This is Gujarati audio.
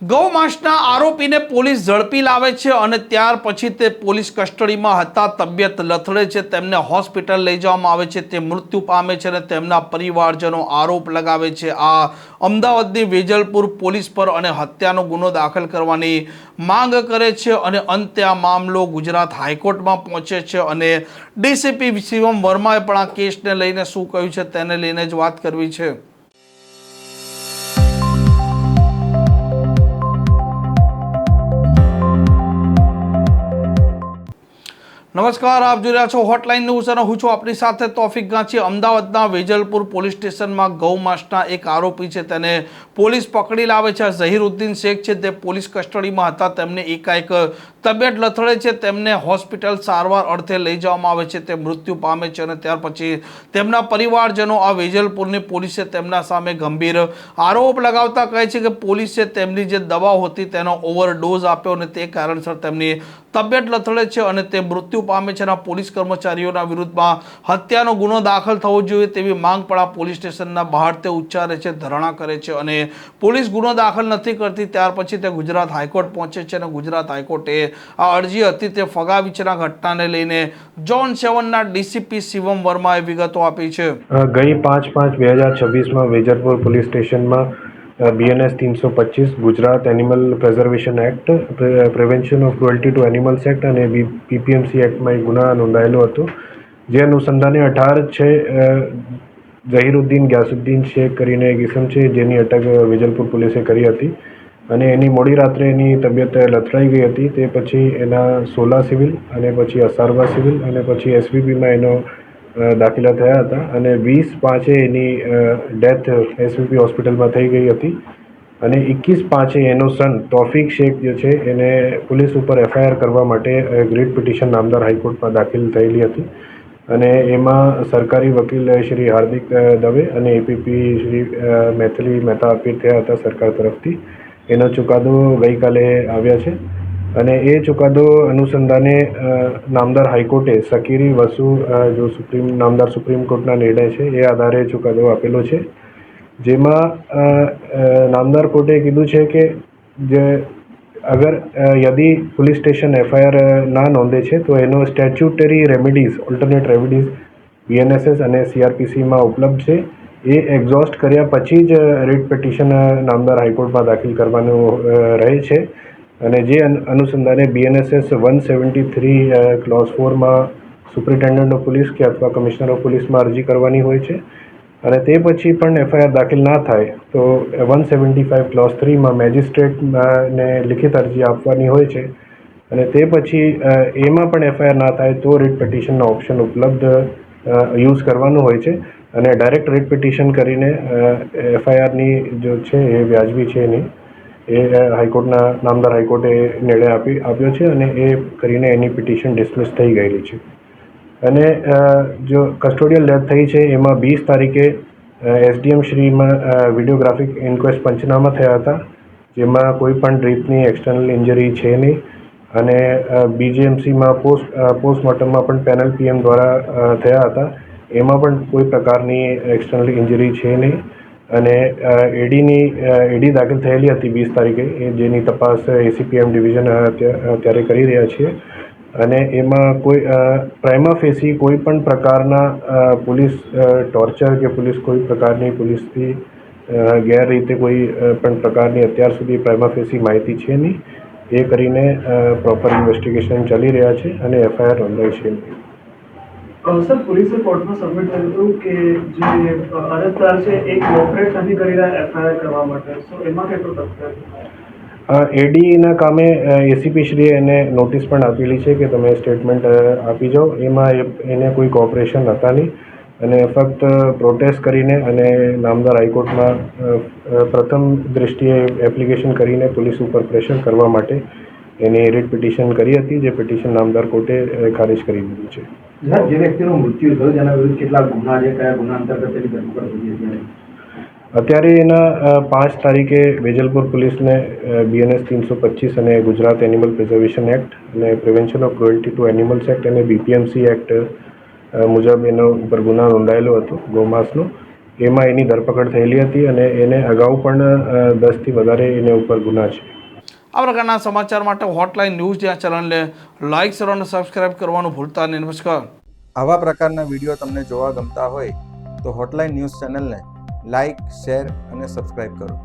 ગૌમાંસના આરોપીને પોલીસ ઝડપી લાવે છે અને ત્યાર પછી તે પોલીસ કસ્ટડીમાં હતા, તબિયત લથડે છે, તેમને હોસ્પિટલ લઈ જવામાં આવે છે, તે મૃત્યુ પામે છે અને તેમના પરિવારજનો આરોપ લગાવે છે આ અમદાવાદની વેજલપુર પોલીસ પર અને હત્યાનો ગુનો દાખલ કરવાની માંગ કરે છે અને અંતે આ મામલો ગુજરાત હાઈકોર્ટમાં પહોંચે છે અને ડીસીપી શિવમ વર્માએ પણ આ કેસને લઈને શું કહ્યું છે તેને લઈને જ વાત કરવી છે। નમસ્કાર, આપ જોઈ રહ્યા છો હોટલાઇન ન્યૂઝ અને હું છું આપની સાથે તોફિક ગાંચી। અમદાવાદના વેજલપુર પોલીસ સ્ટેશનમાં ગૌમાંસના એક આરોપી છે તેને પોલીસ પકડી લાવે છે। ઝહીરુદ્દીન શેખ છે તે પોલીસ કસ્ટડીમાં હતા, તેમને એકાએક તબિયત લથડે છે, તેમને હોસ્પિટલ સારવાર અર્થે લઈ જવામાં આવે છે, તે મૃત્યુ પામે છે અને ત્યાર પછી તેમના પરિવારજનો આ વેજલપુરની પોલીસે તેમના સામે ગંભીર આરોપ લગાવતા કહે છે કે પોલીસે તેમની જે દવાઓ હતી તેનો ઓવરડોઝ આપ્યો અને તે કારણસર તેમની તબિયત લથડે છે અને તે મૃત્યુ પામે છે। પોલીસ કર્મચારીઓના વિરુદ્ધમાં હત્યાનો ગુનો દાખલ થવો જોઈએ તેવી માંગ પણ આ પોલીસ સ્ટેશનના બહાર તે ઉચ્ચારે છે, ધરણા કરે છે અને પોલીસ ગુનો દાખલ નથી કરતી। ત્યાર પછી તે ગુજરાત હાઈકોર્ટ પહોંચે છે અને ગુજરાત હાઈકોર્ટે આ અરજી હતી તે ફગાવી છે। ઘટનાને લઈને ઝોન 7ના ડીસીપી શિવમ વર્માએ વિગતો આપી છે। ગઈ 5/5/2026 વેજલપુર પોલીસ સ્ટેશનમાં BNS 325 Gujarat animal preservation act, prevention of cruelty to animals act અને PPMC એક્ટમાં એક ગુના નોંધાયેલો હતો, જે અનુસંધાને 18 ઝહીરુદ્દીન ગ્યાસુદ્દીન શેખ કરીને એક ઇસમ છે જેની અટક વેજલપુર પોલીસે કરી હતી અને એની મોડી રાત્રે એની તબિયત લથડાઈ ગઈ હતી। તે પછી એના સોલા સિવિલ અને પછી અસારવા સિવિલ અને પછી SVPમાં એનો દાખલા થયા હતા અને 20/5 એની ડેથ SVP હોસ્પિટલમાં થઈ ગઈ હતી અને 21/5 એનો સન તોફિક શેખ જે છે એને પોલીસ ઉપર FIR કરવા માટે ગ્રીટ પિટિશન નામદાર હાઈકોર્ટમાં દાખલ થયેલી હતી અને એમાં સરકારી વકીલ શ્રી હાર્દિક દવે અને APP શ્રી મૈથિલી મહેતા અપીલ થયા હતા સરકાર તરફથી। એનો ચુકાદો ગઈકાલે આવ્યા છે અને એ ચુકાદો અનુસંધાને નામદાર હાઈકોર્ટે સકીરી વસુ જો નામદાર સુપ્રીમ કોર્ટના નિર્ણય છે એ આધારે ચુકાદો આપેલો છે, જેમાં નામદાર કોર્ટે કીધું છે કે જે અગર યદિ પોલીસ સ્ટેશન FIR ના નોંધે છે તો એનો statutory remedies, alternate remedies BNSS અને CRPCમાં ઉપલબ્ધ છે। એ એક્ઝોસ્ટ કર્યા પછી જ રીટ પિટિશન નામદાર હાઈકોર્ટમાં દાખલ કરવાનું રહે છે અને જે અનુસંધાને BNSS 173 ક્લોઝ 4માં સુપ્રિન્ટેન્ડન્ટ ઓફ પોલીસ કે અથવા કમિશનર ઓફ પોલીસમાં અરજી કરવાની હોય છે અને તે પછી પણ FIR દાખલ ના થાય તો 175 ક્લોઝ 3માં મેજિસ્ટ્રેટને લિખિત અરજી આપવાની હોય છે અને તે પછી એમાં પણ FIR ના થાય તો રીટ પિટિશનનો ઓપ્શન ઉપલબ્ધ યુઝ કરવાનું હોય છે અને ડાયરેક્ટ રીટ પિટિશન કરીને FIRની જો છે એ વ્યાજબી છે નહીં, એ હાઈકોર્ટના નામદાર હાઈકોર્ટે નિર્ણય આપ્યો છે અને એ કરીને એની પિટિશન ડિસમિસ થઈ ગયેલી છે અને જો કસ્ટોડિયલ ડેથ થઈ છે એમાં 20 તારીખે SDM શ્રીમાં વિડીયોગ્રાફિક ઇન્ક્વેસ્ટ પંચનામા થયા હતા, જેમાં કોઈ પણ રીતની એક્સટર્નલ ઇન્જરી છે નહીં અને BGMCમાં પોસ્ટમોર્ટમમાં પણ પેનલ PM દ્વારા થયા હતા, એમાં પણ કોઈ પ્રકારની એક્સટર્નલ ઇન્જરી છે નહીં અને એડી દાખલ થયેલી હતી 20 તારીખે, જેની તપાસ ACPM ડિવિઝન અત્યારે કરી રહ્યા છીએ અને એમાં કોઈ પ્રાઇમા ફેસી કોઈ પણ પ્રકારના પોલીસ ટોર્ચર કે કોઈ પ્રકારની પોલીસથી ગેરરીતે કોઈ પણ પ્રકારની અત્યાર સુધી પ્રાઇમા ફેસી માહિતી છે નહીં, એ કરીને પ્રોપર ઇન્વેસ્ટિગેશન ચાલી રહ્યા છે અને FIR નોંધાઈ છે નહીં। સર, પોલીસે કોર્ટમાં સબમિટ કર્યું હતું કે જે અરજદાર છે એ કોઓપરેટ નથી કરી રહ્યા FIR કરવા માટે, તો એમાં કેટલું તથ્ય છે? એડીના કામે ACP શ્રીએ એને નોટિસ પણ આપેલી છે કે તમે સ્ટેટમેન્ટ આપી જાઓ, એમાં એને કોઈ કોઓપરેશન હતા નહીં અને ફક્ત પ્રોટેસ્ટ કરીને અને નામદાર હાઈકોર્ટમાં પ્રથમ દૃષ્ટિએ એપ્લિકેશન કરીને પોલીસ ઉપર પ્રેશર કરવા માટે એની રીટ પિટિશન કરી હતી, જે પિટિશન નામદાર કોર્ટે ખારિજ કરી દીધી છે। જે વ્યક્તિનું મૃત્યુ થયું તેના વિરુદ્ધ કેટલા ગુના છે, કયા ગુના અંતર્ગત તેની ધરપકડ થઈ હતી? અત્યારે એના 5 તારીખે વેજલપુર પોલીસને BNS 325 અને ગુજરાત એનિમલ પ્રિઝર્વેશન એક્ટ અને prevention of cruelty to animals act અને BPMC એક્ટ મુજબ એનો ઉપર ગુના નોંધાયેલો હતો ગૌમાંસનો એમાં એની ધરપકડ થયેલી હતી અને એને અગાઉ પણ 10થી વધારે એને ઉપર ગુના છે. આ પ્રકારના સમાચાર માટે હોટલાઇન ન્યૂઝ જ્યાં ચેનલને લાઇક શેર અને સબસ્ક્રાઇબ કરવાનું ભૂલતા નહીં. નમસ્કાર. આવા પ્રકારના વિડીયો તમને જોવા ગમતા હોય તો હોટલાઇન ન્યૂઝ ચેનલને લાઇક, શેર અને સબસ્ક્રાઇબ કરો.